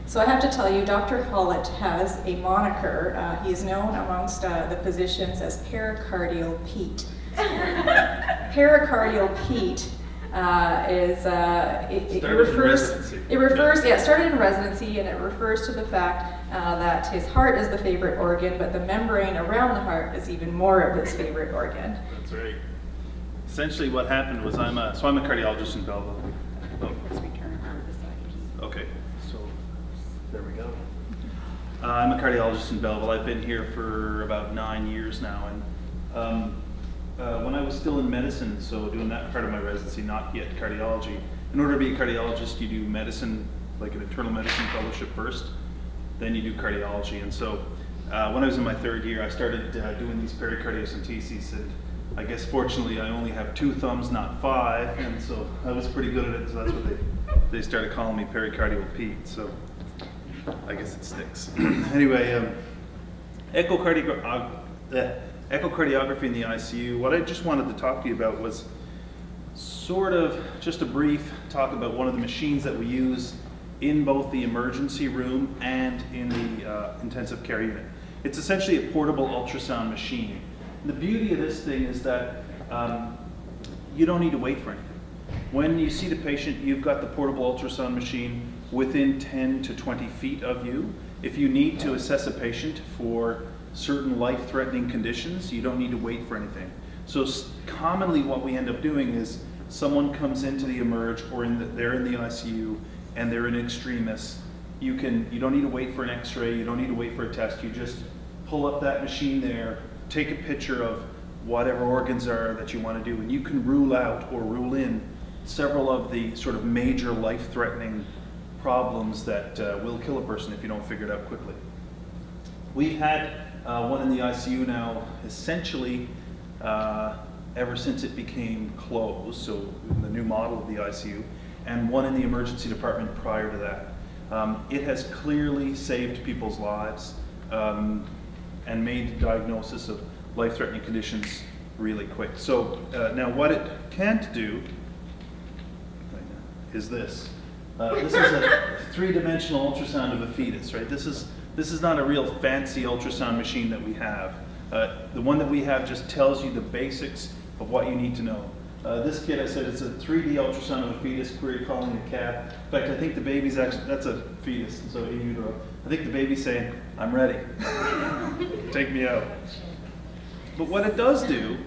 So I have to tell you, Dr. Hollett has a moniker. He is known amongst the physicians as Pericardial Pete. Pericardial Pete it started in residency, and it refers to the fact that his heart is the favorite organ, but the membrane around the heart is even more of his favorite organ. That's right. Essentially what happened was I'm a cardiologist in Belleville. Oh. Okay, so there we go. I'm a cardiologist in Belleville. I've been here for about 9 years now, and when I was still in medicine, so doing that part of my residency, not yet cardiology, in order to be a cardiologist, you do medicine, like an internal medicine fellowship first, then you do cardiology. And so when I was in my 3rd year, I started doing these pericardiocentesis, and I guess fortunately I only have 2 thumbs, not 5, and so I was pretty good at it, so that's what they started calling me Pericardial Pete, so I guess it sticks. Anyway, echocardiography in the ICU, what I just wanted to talk to you about was sort of just a brief talk about one of the machines that we use in both the emergency room and in the intensive care unit. It's essentially a portable ultrasound machine. And the beauty of this thing is that you don't need to wait for anything. When you see the patient, you've got the portable ultrasound machine within 10 to 20 feet of you. If you need to assess a patient for certain life-threatening conditions, you don't need to wait for anything. So commonly what we end up doing is someone comes into the emerge, or they're in the ICU and they're in extremis. You don't need to wait for an x-ray, you don't need to wait for a test, you just pull up that machine there, take a picture of whatever organs are that you want to do, and you can rule out or rule in several of the sort of major life-threatening problems that will kill a person if you don't figure it out quickly. We've had one in the ICU now essentially ever since it became closed, so the new model of the ICU, and one in the emergency department prior to that. It has clearly saved people's lives and made the diagnosis of life-threatening conditions really quick. So now what it can't do is this. This is a 3-dimensional ultrasound of a fetus, right? This is not a real fancy ultrasound machine that we have. The one that we have just tells you the basics of what you need to know. This kid, I said, it's a 3D ultrasound of a fetus, query calling a cat. In fact, I think the baby's actually, that's a fetus, so in utero. I think the baby's saying, I'm ready. Take me out. But what it does do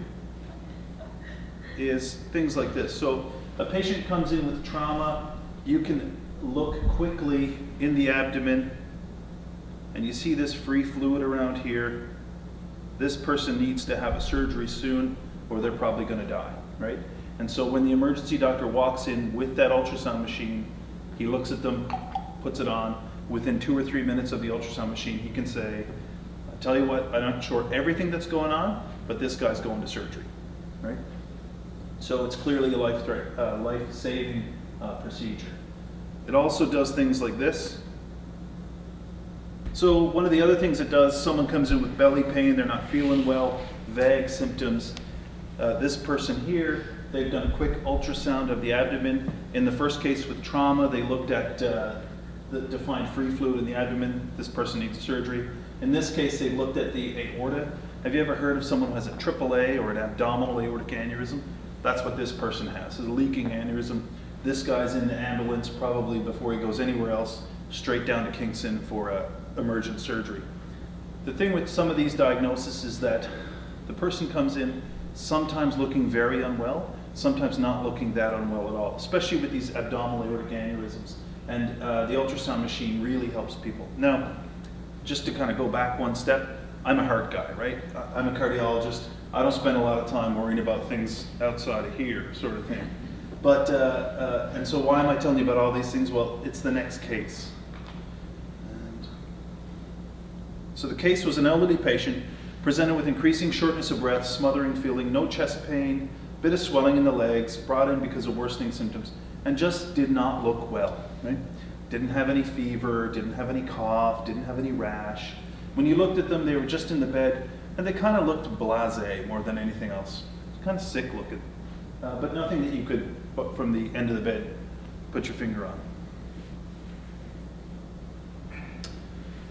is things like this. So a patient comes in with trauma, you can look quickly in the abdomen, and you see this free fluid around here. This person needs to have a surgery soon, or they're probably going to die, right? And so when the emergency doctor walks in with that ultrasound machine, he looks at them, puts it on. Within 2 or 3 minutes of the ultrasound machine, he can say, I'll tell you what, I'm not sure everything that's going on, but this guy's going to surgery, right? So it's clearly a life-saving procedure. It also does things like this. So one of the other things it does, someone comes in with belly pain, they're not feeling well, vague symptoms. This person here, they've done a quick ultrasound of the abdomen. In the first case with trauma, they looked at the defined free fluid in the abdomen. This person needs surgery. In this case, they looked at the aorta. Have you ever heard of someone who has a AAA or an abdominal aortic aneurysm? That's what this person has, is a leaking aneurysm. This guy's in the ambulance probably before he goes anywhere else, straight down to Kingston for emergent surgery. The thing with some of these diagnoses is that the person comes in sometimes looking very unwell, sometimes not looking that unwell at all, especially with these abdominal aortic aneurysms. And the ultrasound machine really helps people. Now, just to kind of go back one step, I'm a heart guy, right? I'm a cardiologist. I don't spend a lot of time worrying about things outside of here, sort of thing. But, and so why am I telling you about all these things? Well, it's the next case. And so the case was an elderly patient presented with increasing shortness of breath, smothering feeling, no chest pain, bit of swelling in the legs, brought in because of worsening symptoms, and just did not look well, right? Didn't have any fever, didn't have any cough, didn't have any rash. When you looked at them, they were just in the bed, and they kind of looked blasé more than anything else. Kind of sick looking, but nothing that you could, from the end of the bed, put your finger on.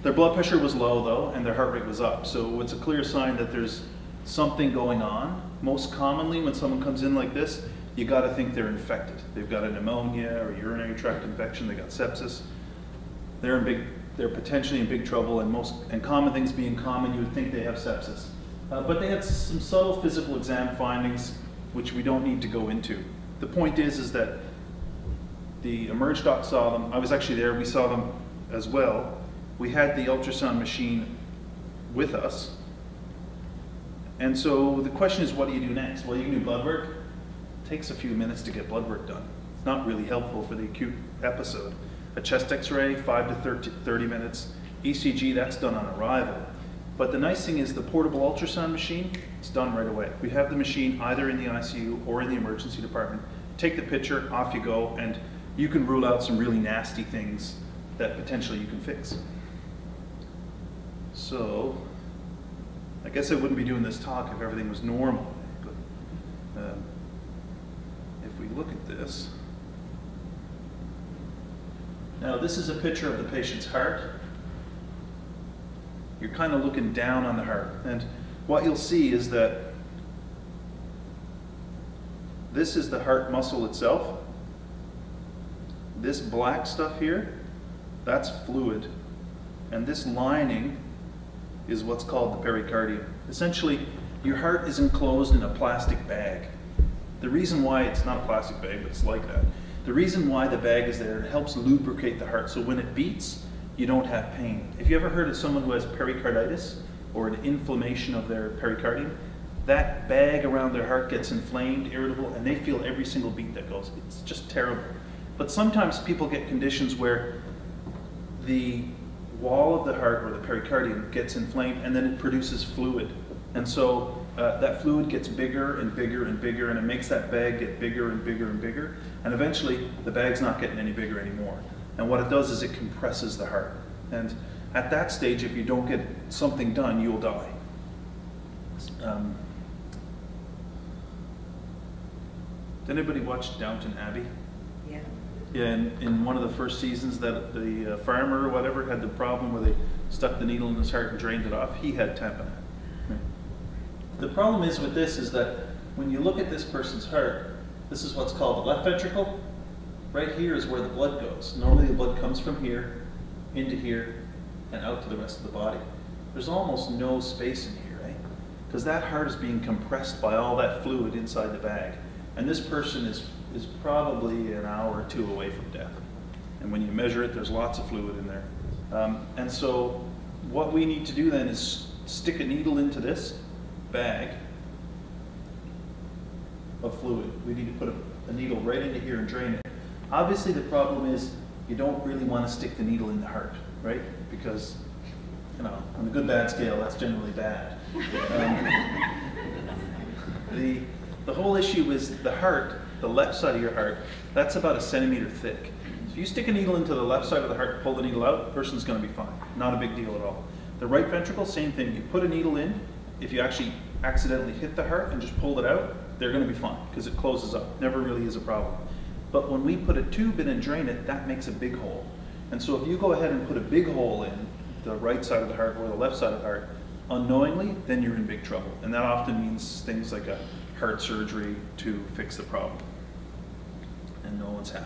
Their blood pressure was low though, and their heart rate was up. So it's a clear sign that there's something going on. Most commonly when someone comes in like this, you gotta think they're infected. They've got a pneumonia or urinary tract infection, they got sepsis. They're potentially in big trouble, and common things being common, you would think they have sepsis. But they had some subtle physical exam findings which we don't need to go into. The point is that the emerge doc saw them. I was actually there, we saw them as well. We had the ultrasound machine with us. And so the question is, what do you do next? Well, you can do blood work. It takes a few minutes to get blood work done. It's not really helpful for the acute episode. A chest x-ray, 5 to 30 minutes. ECG, that's done on arrival. But the nice thing is the portable ultrasound machine, it's done right away. We have the machine either in the ICU or in the emergency department. Take the picture, off you go, and you can rule out some really nasty things that potentially you can fix. So, I guess I wouldn't be doing this talk if everything was normal. But if we look at this, now this is a picture of the patient's heart. You're kind of looking down on the heart, and what you'll see is that this is the heart muscle itself. This black stuff here, that's fluid, and this lining is what's called the pericardium. Essentially, your heart is enclosed in a plastic bag. The reason why it's not a plastic bag, but it's like that. The reason why the bag is there, it helps lubricate the heart, so when it beats, you don't have pain. If you ever heard of someone who has pericarditis or an inflammation of their pericardium, that bag around their heart gets inflamed, irritable, and they feel every single beat that goes. It's just terrible. But sometimes people get conditions where the wall of the heart or the pericardium gets inflamed and then it produces fluid. And so that fluid gets bigger and bigger and bigger, and it makes that bag get bigger and bigger and bigger. And eventually the bag's not getting any bigger anymore. And what it does is it compresses the heart. And at that stage, if you don't get something done, you'll die. Did anybody watch Downton Abbey? Yeah. Yeah, in one of the first seasons that the farmer or whatever had the problem where they stuck the needle in his heart and drained it off, he had tamponade. Right. The problem is with this is that when you look at this person's heart, this is what's called the left ventricle. Right here is where the blood goes. Normally the blood comes from here, into here, and out to the rest of the body. There's almost no space in here, right? Because that heart is being compressed by all that fluid inside the bag. And this person is probably an hour or two away from death. And when you measure it, there's lots of fluid in there. And so what we need to do then is stick a needle into this bag of fluid. We need to put a needle right into here and drain it. Obviously the problem is you don't really want to stick the needle in the heart, right? Because, you know, on the good bad scale, that's generally bad. The whole issue is the heart, the left side of your heart, that's about 1 centimeter thick. So if you stick a needle into the left side of the heart, pull the needle out, the person's going to be fine. Not a big deal at all. The right ventricle, same thing. You put a needle in, if you actually accidentally hit the heart and just pull it out, they're going to be fine because it closes up. Never really is a problem. But when we put a tube in and drain it, that makes a big hole. And so if you go ahead and put a big hole in the right side of the heart or the left side of the heart, unknowingly, then you're in big trouble. And that often means things like a heart surgery to fix the problem. And no one's happy.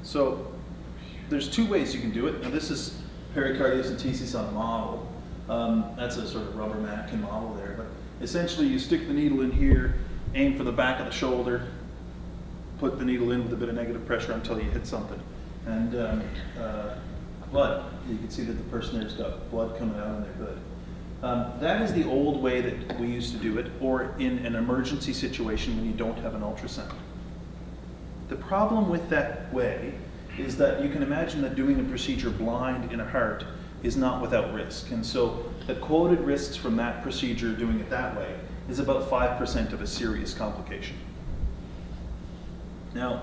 So there's two ways you can do it. Now this is pericardiocentesis on a model. That's a sort of rubber mannequin model there. But essentially you stick the needle in here, aim for the back of the shoulder, put the needle in with a bit of negative pressure until you hit something. And blood, you can see that the person there's got blood coming out and they're good. That is the old way that we used to do it, or in an emergency situation when you don't have an ultrasound. The problem with that way is that you can imagine that doing a procedure blind in a heart is not without risk. And so the quoted risks from that procedure, doing it that way, is about 5% of a serious complication. Now,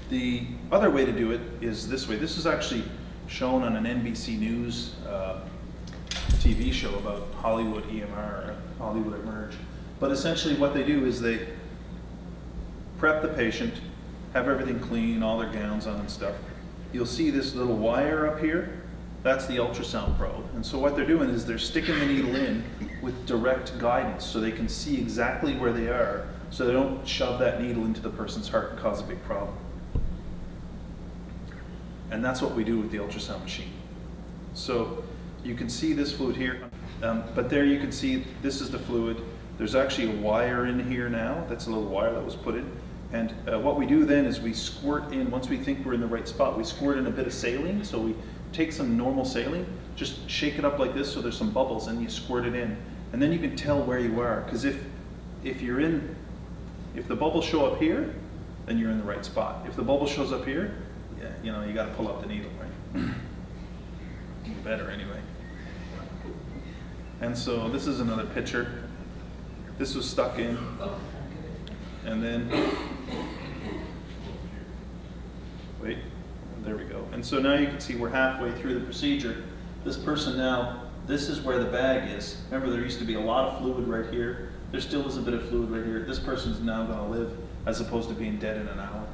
the other way to do it is this way. This is actually shown on an NBC News TV show about Hollywood EMR, Hollywood Emerge. But essentially what they do is they prep the patient, have everything clean, all their gowns on and stuff. you'll see this little wire up here. That's the ultrasound probe. And so what they're doing is they're sticking the needle in with direct guidance so they can see exactly where they are, so they don't shove that needle into the person's heart and cause a big problem. And that's what we do with the ultrasound machine. So you can see this fluid here, but there you can see this is the fluid. There's actually a wire in here now. That's a little wire that was put in. And what we do then is we squirt in, once we think we're in the right spot, we squirt in a bit of saline. So we take some normal saline, just shake it up like this so there's some bubbles, and you squirt it in. And then you can tell where you are, because if the bubbles show up here, then you're in the right spot. If the bubble shows up here, yeah, you know, you got to pull up the needle, right? You better anyway. And so this is another picture. This was stuck in, and then, wait, there we go. And so now you can see we're halfway through the procedure. This person now, this is where the bag is. Remember, there used to be a lot of fluid right here. There still is a bit of fluid right here. This person's now going to live as opposed to being dead in an hour.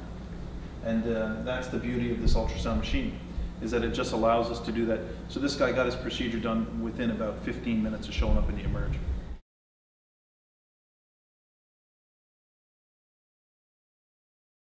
And that's the beauty of this ultrasound machine, is that it just allows us to do that. So this guy got his procedure done within about 15 minutes of showing up in the emerge.